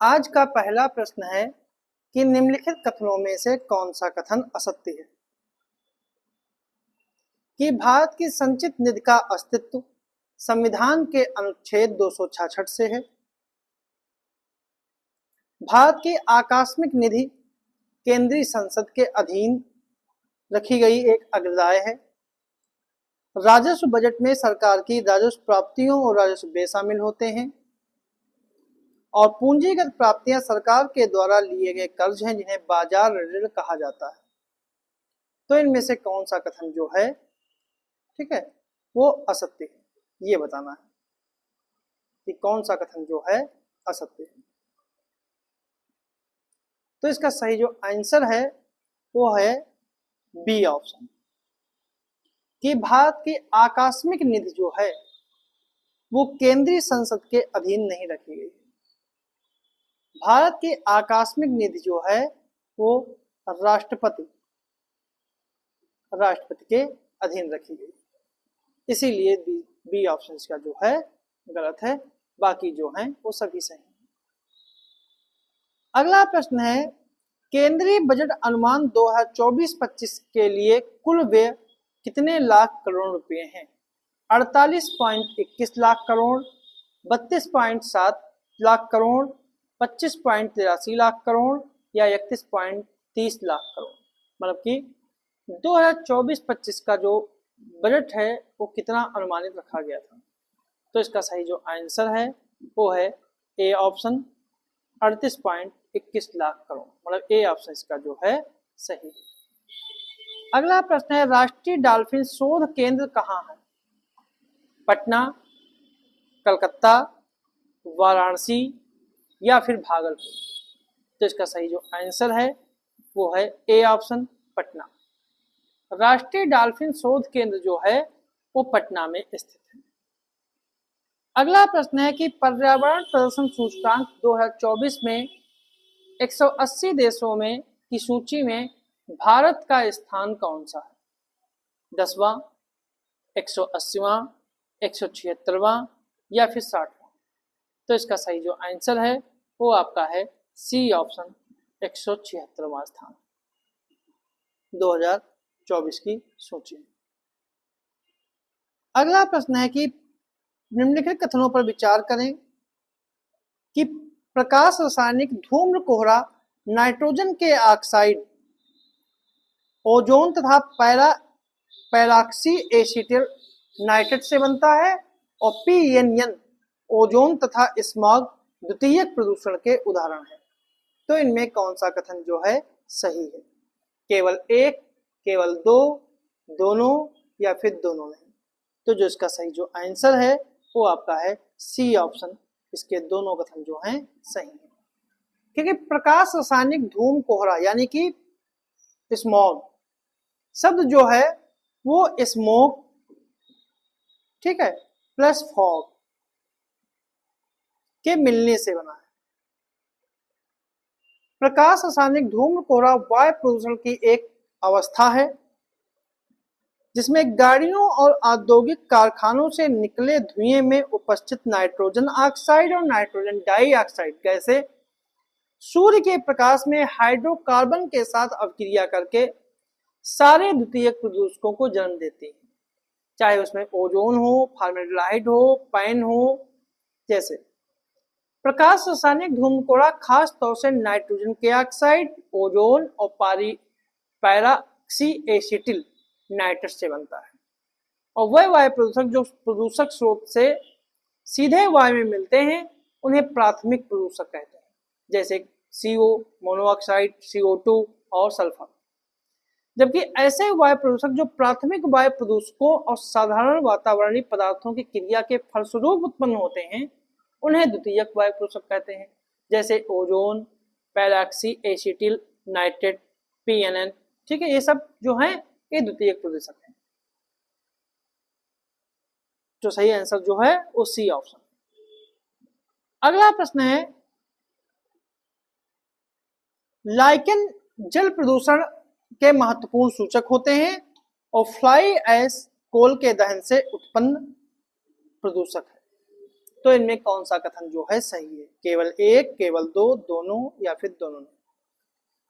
आज का पहला प्रश्न है कि निम्नलिखित कथनों में से कौन सा कथन असत्य है। कि भारत की संचित निधि का अस्तित्व संविधान के अनुच्छेद 266 से है। भारत की आकस्मिक निधि केंद्रीय संसद के अधीन रखी गई एक अग्रदाय है। राजस्व बजट में सरकार की राजस्व प्राप्तियों और राजस्व व्यय शामिल होते हैं और पूंजीगत प्राप्तियां सरकार के द्वारा लिए गए कर्ज हैं जिन्हें बाजार ऋण कहा जाता है। तो इनमें से कौन सा कथन जो है ठीक है वो असत्य है, ये बताना है कि कौन सा कथन जो है असत्य है। तो इसका सही जो आंसर है वो है बी ऑप्शन, कि भारत की आकस्मिक निधि जो है वो केंद्रीय संसद के अधीन नहीं रखी गई। भारत की आकस्मिक निधि जो है वो राष्ट्रपति के अधीन रखी गई, इसीलिए बी ऑप्शन का जो है गलत है, बाकी जो हैं वो सभी सही हैं। अगला प्रश्न है केंद्रीय बजट अनुमान 2024-25 के लिए कुल व्यय कितने लाख करोड़ रुपए हैं। 48.21 लाख करोड़, 32.7 लाख करोड़, 25.83 लाख करोड़ या 31.30 लाख करोड़। मतलब कि 2024-25 का जो बजट है वो कितना अनुमानित रखा गया था। तो इसका सही जो आंसर है वो है ए ऑप्शन, 38.21 लाख करोड़। मतलब ए ऑप्शन इसका जो है सही है। अगला प्रश्न है राष्ट्रीय डॉल्फिन शोध केंद्र कहाँ है। पटना, कलकत्ता, वाराणसी या फिर भागलपुर। तो इसका सही जो आंसर है वो है ए ऑप्शन, पटना। राष्ट्रीय डॉल्फिन शोध केंद्र जो है वो पटना में स्थित है। अगला प्रश्न है कि पर्यावरण प्रदर्शन सूचकांक 2024 में 180 देशों में की सूची में भारत का स्थान कौन सा है। 10वां, 180वां, 176वां या फिर 60वां। तो इसका सही जो आंसर है वो आपका है सी ऑप्शन, 176वां स्थान 2024 की सूची में। अगला प्रश्न है कि निम्नलिखित कथनों पर विचार करें कि प्रकाश रासायनिक धूम्र कोहरा नाइट्रोजन के ऑक्साइड, ओजोन तथा पैराक्सी एसिटिल नाइट्रेट से बनता है और पीएनएन ओजोन तथा स्मॉग द्वितीयक प्रदूषण के उदाहरण है। तो इनमें कौन सा कथन जो है सही है। केवल एक, केवल दो, दोनों या फिर दोनों नहीं। तो जो इसका सही जो आंसर है वो आपका है सी ऑप्शन, इसके दोनों कथन जो हैं सही हैं। क्योंकि प्रकाश रासायनिक धूम कोहरा यानी कि स्मॉग शब्द जो है वो स्मोक ठीक है प्लस फॉग के मिलने से बना है। प्रकाश रासायनिक धूम्र कोहरा वायु प्रदूषण की एक अवस्था है जिसमें गाड़ियों और औद्योगिक कारखानों से निकले धुएं में उपस्थित नाइट्रोजन ऑक्साइड और नाइट्रोजन डाइऑक्साइड गैसें सूर्य के प्रकाश में हाइड्रोकार्बन के साथ अभिक्रिया करके सारे द्वितीयक प्रदूषकों को जन्म देती हैं, चाहे उसमें ओजोन हो, फॉर्मेल्डिहाइड हो, पैन हो। जैसे प्रकाश रासायनिक धूम्र कोहरा खास तौर से नाइट्रोजन के ऑक्साइड, ओजोन और पैराक्सी एसिटिल नाइट्रेट से बनता है और वह वायु प्रदूषक जो प्रदूषक स्रोत से सीधे वायु में मिलते हैं उन्हें प्राथमिक प्रदूषक कहते हैं, जैसे CO, मोनोऑक्साइड, CO2 और सल्फर। जबकि ऐसे वायु प्रदूषक जो प्राथमिक वायु प्रदूषकों और साधारण वातावरणीय पदार्थों की क्रिया के फलस्वरूप उत्पन्न होते हैं उन्हें द्वितीयक वायु प्रदूषक कहते हैं, जैसे ओजोन, पैराक्सी एसिटिल नाइट्रेट, पीएनएन। ठीक है, ये सब जो हैं ये द्वितीयक प्रदूषक हैं। जो सही आंसर जो है वो सी ऑप्शन। अगला प्रश्न है लाइकेन जल प्रदूषण के महत्वपूर्ण सूचक होते हैं और फ्लाई ऐश कोल के दहन से उत्पन्न प्रदूषक है। तो इनमें कौन सा कथन जो है सही है? केवल एक, केवल दो, दोनों या फिर दोनों नहीं।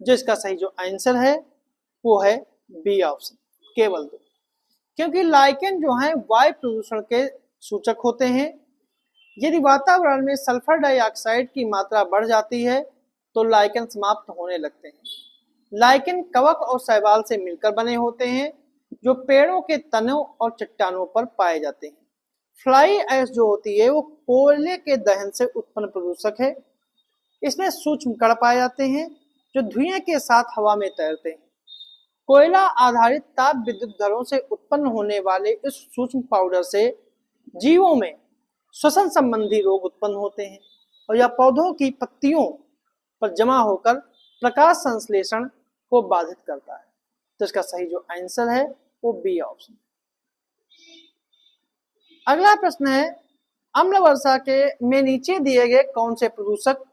जो इसका सही जो आंसर है वो है बी ऑप्शन, केवल दो। क्योंकि लाइकेन जो है वायु प्रदूषण के सूचक होते हैं। यदि वातावरण में सल्फर डाइऑक्साइड की मात्रा बढ़ जाती है तो लाइकेन समाप्त होने लगते हैं। लाइकेन कवक और शैवाल से मिलकर बने होते हैं जो पेड़ों के तनों और चट्टानों पर पाए जाते हैं। फ्लाई ऐश जो होती है वो कोयले के दहन से उत्पन्न प्रदूषक है। इसमें सूक्ष्म कण पाए जाते हैं जो धुएं के साथ हवा में तैरते हैं। कोयला आधारित ताप विद्युत घरों से उत्पन्न होने वाले इस सूक्ष्म पाउडर से जीवों में श्वसन संबंधी रोग उत्पन्न होते हैं और यह पौधों की पत्तियों पर जमा होकर प्रकाश संश्लेषण को बाधित करता है। तो इसका सही जो आंसर है वो बी ऑप्शन। अगला प्रश्न है, अम्ल वर्षा के में नीचे दिए गए कौन से प्रदूषक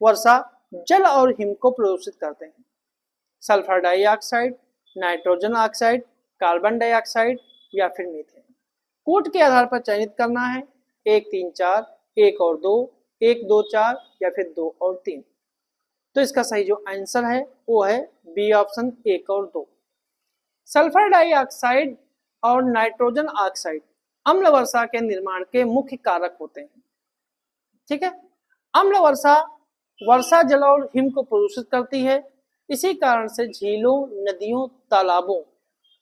वर्षा जल और हिम को प्रदूषित करते हैं? Sulphur dioxide, nitrogen oxide, carbon dioxide या फिर मीथेन। कूट के आधार पर चयनित करना है, 1, 3, 4, 1 और 2, 1, 2, 4 या फिर 2 और 3। तो इसका सही जो आंसर है वो है बी ऑप्शन, 1 और 2। सल्फर डाइऑक्साइड और नाइट्रोजन ऑक्साइड अम्ल वर्षा के निर्माण के मुख्य कारक होते हैं। ठीक है, अम्ल वर्षा वर्षा जल और हिम को प्रदूषित करती है। इसी कारण से झीलों, नदियों, तालाबों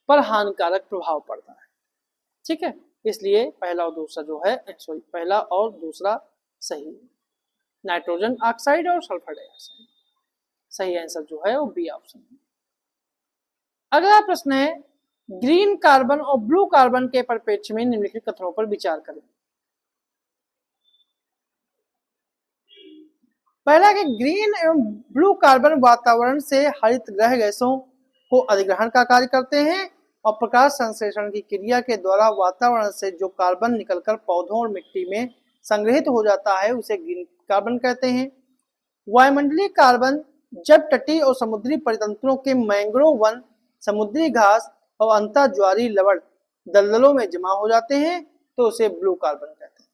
पर हानिकारक प्रभाव पड़ता है। ठीक है, इसलिए पहला और दूसरा जो है पहला और दूसरा सही है, नाइट्रोजन ऑक्साइड और सल्फर डाइऑक्साइड। सही आंसर जो है वो बी ऑप्शन है। अगला प्रश्न है, ग्रीन कार्बन और ब्लू कार्बन के परिप्रेक्ष्य में निम्नलिखित कथनों पर विचार करें। पहला कि ग्रीन एवं ब्लू कार्बन वातावरण से हरित गृह गैसों को अधिग्रहण का कार्य करते हैं और प्रकाश संश्लेषण की क्रिया के द्वारा वातावरण से जो कार्बन निकलकर पौधों और मिट्टी में संग्रहित हो जाता है उसे ग्रीन कार्बन कहते हैं। वायुमंडलीय कार्बन जब तटीय और समुद्री परितंत्रों के मैंग्रोव वन, समुद्री घास और अंतर्ज्वारीय लवण दलदलों में जमा हो जाते हैं तो उसे ब्लू कार्बन कहते हैं।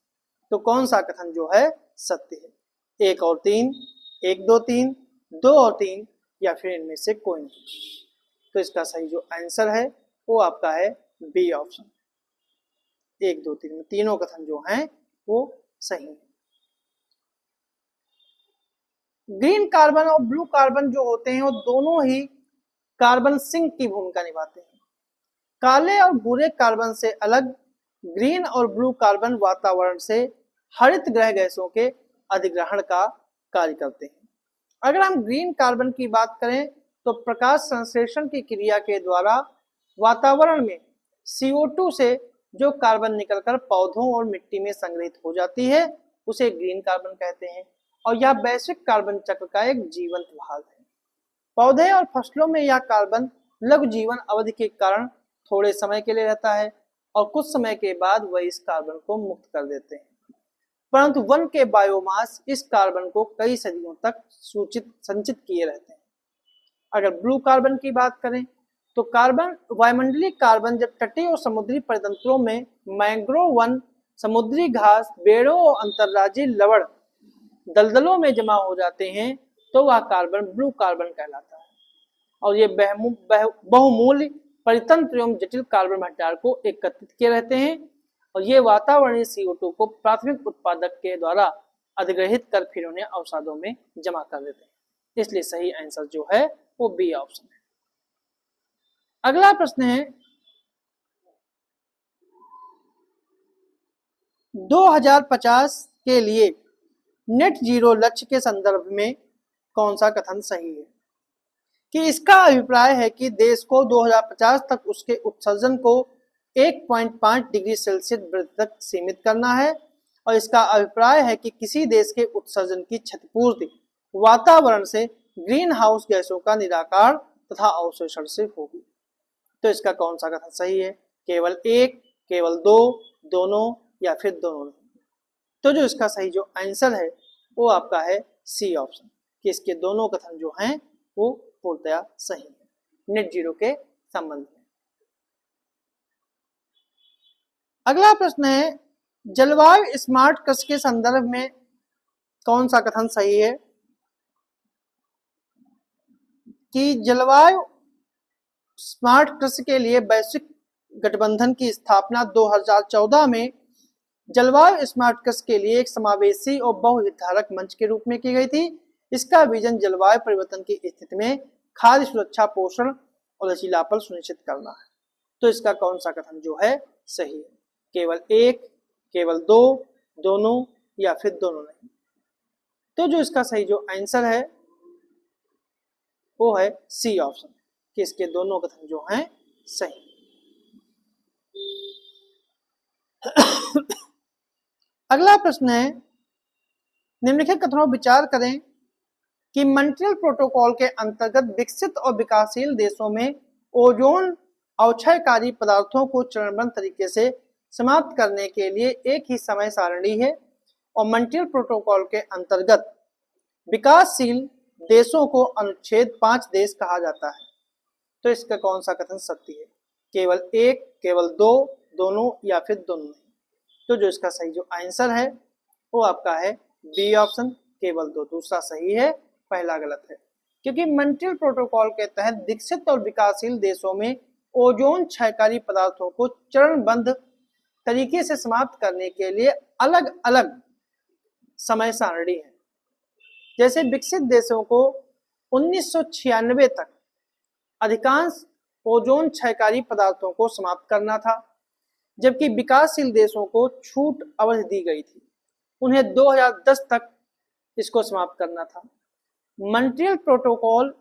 तो कौन सा कथन जो है सत्य है? 1 और 3, 1, 2, 3, 2 और 3 या फिर इनमें से कोई नहीं। तो इसका सही जो आंसर है वो आपका है बी ऑप्शन, 1, 2, 3 में तीनों कथन जो हैं वो सही है। ग्रीन कार्बन और ब्लू कार्बन जो होते हैं वो दोनों ही कार्बन सिंक की भूमिका निभाते हैं। काले और भूरे कार्बन से अलग ग्रीन और ब्लू कार्बन वातावरण से हरित गृह गैसों के अधिग्रहण का कार्य करते हैं। अगर हम ग्रीन कार्बन की बात करें तो प्रकाश संश्लेषण की क्रिया के द्वारा वातावरण में CO2 से जो कार्बन निकलकर पौधों और मिट्टी में संग्रहित हो जाती है उसे ग्रीन कार्बन कहते हैं और यह वैश्विक कार्बन चक्र का एक जीवंत भाग है। पौधे और फसलों में यह कार्बन लघु जीवन अवधि के कारण थोड़े समय के लिए रहता है और कुछ समय के बाद वह इस कार्बन को मुक्त कर देते हैं, परंतु वन के बायोमास इस कार्बन को कई सदियों तक संचित किए रहते हैं। अगर ब्लू कार्बन की बात करें तो कार्बन वायुमंडलीय कार्बन जब तटीय और समुद्री परितंत्रों में मैंग्रोव वन, समुद्री घास, बेड़ों और अंतर्राज्यीय लवण दलदलों में जमा हो जाते हैं तो वह कार्बन ब्लू कार्बन कहलाता है और ये बहुमूल्य परितंत्र एवं जटिल कार्बन भंडार को एकत्रित किए रहते हैं और ये वातावरणीय CO2 को प्राथमिक उत्पादक के द्वारा अधिग्रहित कर फिर उन्हें अवसादों में जमा कर देते हैं। इसलिए सही आंसर जो है वो बी ऑप्शन है। अगला प्रश्न है, 2050 के लिए नेट जीरो लक्ष्य के संदर्भ में कौन सा कथन सही है? कि इसका अभिप्राय है कि देश को 2050 तक उसके उत्सर्जन को 1.5 डिग्री सेल्सियस वृद्धि तक सीमित करना है और इसका अभिप्राय है कि किसी देश के उत्सर्जन की क्षतिपूर्ति वातावरण से ग्रीन हाउस गैसों का निराकार तथा अवशोषण से होगी। तो इसका कौन सा कथन सही है? केवल 1, केवल 2, दोनों या फिर दोनों नहीं। तो जो इसका सही जो आंसर है वो आपका है सी ऑप्शन, कि इसके दोनों कथन जो हैं वो पूर्णतया सही है नेट जीरो के संबंध में। अगला प्रश्न है, जलवायु स्मार्ट कृषि के संदर्भ में कौन सा कथन सही है कि जलवायु स्मार्ट कृषि के लिए वैश्विक गठबंधन की स्थापना 2014 में जलवायु स्मार्ट कृषि के लिए एक समावेशी और बहुहितधारक मंच के रूप में की गई थी। इसका विजन जलवायु परिवर्तन की स्थिति में खाद्य सुरक्षा, पोषण और लचीलापन सुनिश्चित करना है। तो इसका कौन सा कथन जो है सही है? केवल एक, केवल दो, दोनों या फिर दोनों नहीं। तो जो इसका सही जो आंसर है वो है सी ऑप्शन, कि इसके दोनों कथन जो हैं सही। अगला प्रश्न है, निम्नलिखित कथनों पर विचार करें कि मॉन्ट्रियल प्रोटोकॉल के अंतर्गत विकसित और विकासशील देशों में ओजोन अवक्षयकारी पदार्थों को चरणबद्ध तरीके से समाप्त करने के लिए एक ही समय सारणी है और मॉन्ट्रियल प्रोटोकॉल के अंतर्गत विकासशील देशों को अनुच्छेद 5 देश कहा जाता है। तो इसका कौन सा कथन सत्य है? केवल एक, केवल दो, दोनों या फिर दोनों नहीं। तो जो इसका सही जो आंसर है वो आपका है बी ऑप्शन, केवल दो। दूसरा सही है, पहला गलत है, क्योंकि मॉन्ट्रियल प्रोटोकॉल के तहत विकसित और विकासशील देशों में ओजोन क्षयकारी पदार्थों को चरणबद्ध तरीके से समाप्त करने के लिए अलग अलग समय सारणी है। जैसे विकसित देशों को 1996 तक अधिकांश ओजोन क्षयकारी पदार्थों को समाप्त करना था, जबकि विकासशील देशों को छूट अवधि दी गई थी, उन्हें 2010 तक इसको समाप्त करना था। मॉन्ट्रियल प्रोटोकॉल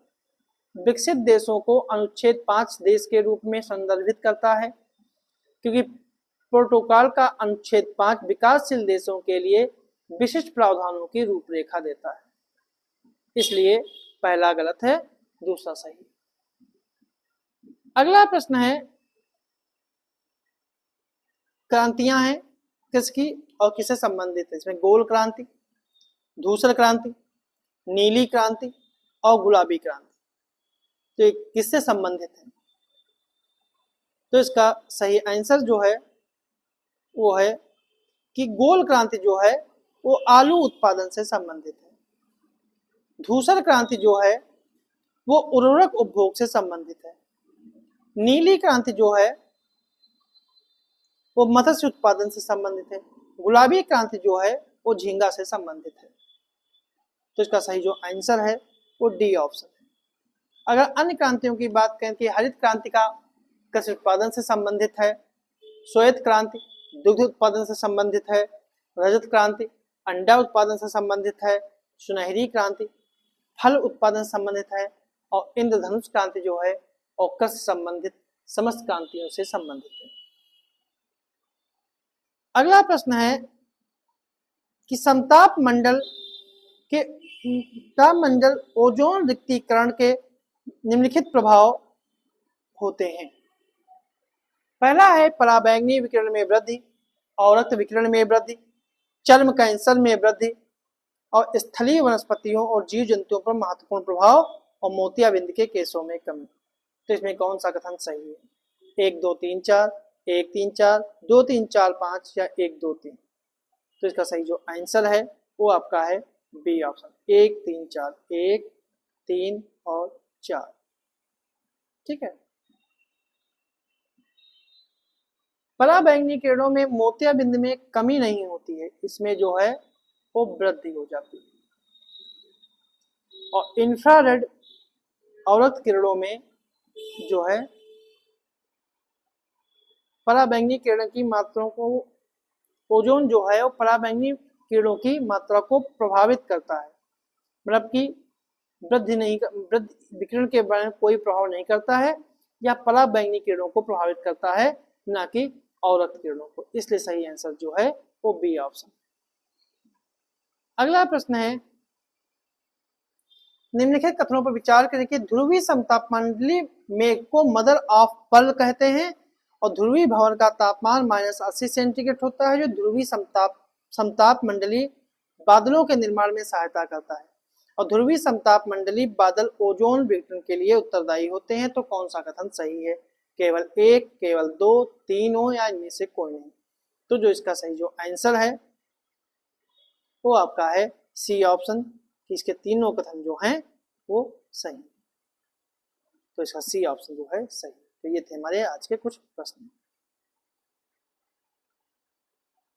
विकसित देशों को अनुच्छेद 5 देश के रूप में संदर्भित करता है, क्योंकि प्रोटोकॉल का अनुच्छेद 5 विकासशील देशों के लिए विशिष्ट प्रावधानों की रूपरेखा देता है। इसलिए पहला गलत है, दूसरा सही। अगला प्रश्न है, क्रांतियां हैं किसकी और किससे संबंधित है? इसमें गोल क्रांति, धूसर क्रांति, नीली क्रांति और गुलाबी क्रांति, तो ये किससे संबंधित है? तो इसका सही आंसर जो है वो है कि गोल क्रांति जो है वो आलू उत्पादन से संबंधित है। धूसर क्रांति जो है वो उर्वरक उपभोग से संबंधित है। नीली क्रांति जो है वो मत्स्य उत्पादन से संबंधित है। गुलाबी क्रांति जो है वो झींगा से संबंधित है। तो इसका सही जो आंसर है वो डी ऑप्शन है। अगर अन्य क्रांतियों की बात करें कि हरित क्रांति का कृषि उत्पादन से संबंधित है, श्वेत क्रांति दुग्ध उत्पादन से संबंधित है, रजत क्रांति अंडा उत्पादन से संबंधित है, सुनहरी क्रांति फल उत्पादन से संबंधित है और इंद्रधनुष क्रांति जो है और कृषि संबंधित समस्त क्रांतियों से संबंधित है। अगला प्रश्न है कि समताप मंडल ओजोन रिक्तीकरण के निम्नलिखित प्रभाव होते हैं। पहला है पराबैंगनी विकिरण में वृद्धि, औरक्त विकिरण में वृद्धि, चर्म कैंसर में वृद्धि और स्थलीय वनस्पतियों और जीव जंतुओं पर महत्वपूर्ण प्रभाव और मोतियाबिंद के केसों में कमी। तो इसमें कौन सा कथन सही है? 1 2 3 4, 1 3 4, 2 3 4 5 या 1 2 3? तो इसका सही जो आंसर है वो आपका है बी ऑप्शन, 1 3 4, 1 3 और 4। ठीक है। पराबैंगनी किरणों में मोतियाबिंद में कमी नहीं होती है, इसमें जो है वो वृद्धि हो जाती है। और इंफ्रारेड औरक्त किरणों में जो है पराबैंगनी किरण की मात्रा को, ओजोन जो है वो पराबैंगनी किरणों की मात्रा को प्रभावित करता है, मतलब कि वृद्धि विकिरण के बारे में कोई प्रभाव नहीं करता है, या पराबैंगनी किरणों को प्रभावित करता है, ना कि औरक्त किरणों को। इसलिए सही आंसर जो है वो बी ऑप्शन। अगला प्रश्न है, निम्नलिखित कथनों पर विचार करें कि ध्रुवीय समतापमंडली मेघ को मदर ऑफ पर्ल कहते हैं और ध्रुवीय भवन का तापमान -80 सेंटीग्रेड होता है, जो ध्रुवीय समताप मंडली बादलों के निर्माण में सहायता करता है और ध्रुवीय समताप मंडली बादल ओजोन विघटन के लिए उत्तरदायी होते हैं। तो कौन सा कथन सही है? केवल एक, केवल दो, तीनों या इनमें से कोई नहीं? तो जो इसका सही जो आंसर है वो आपका है सी ऑप्शन, कि इसके तीनों कथन जो हैं वो सही। तो इसका सी ऑप्शन जो है सही। तो ये थे हमारे आज के कुछ प्रश्न।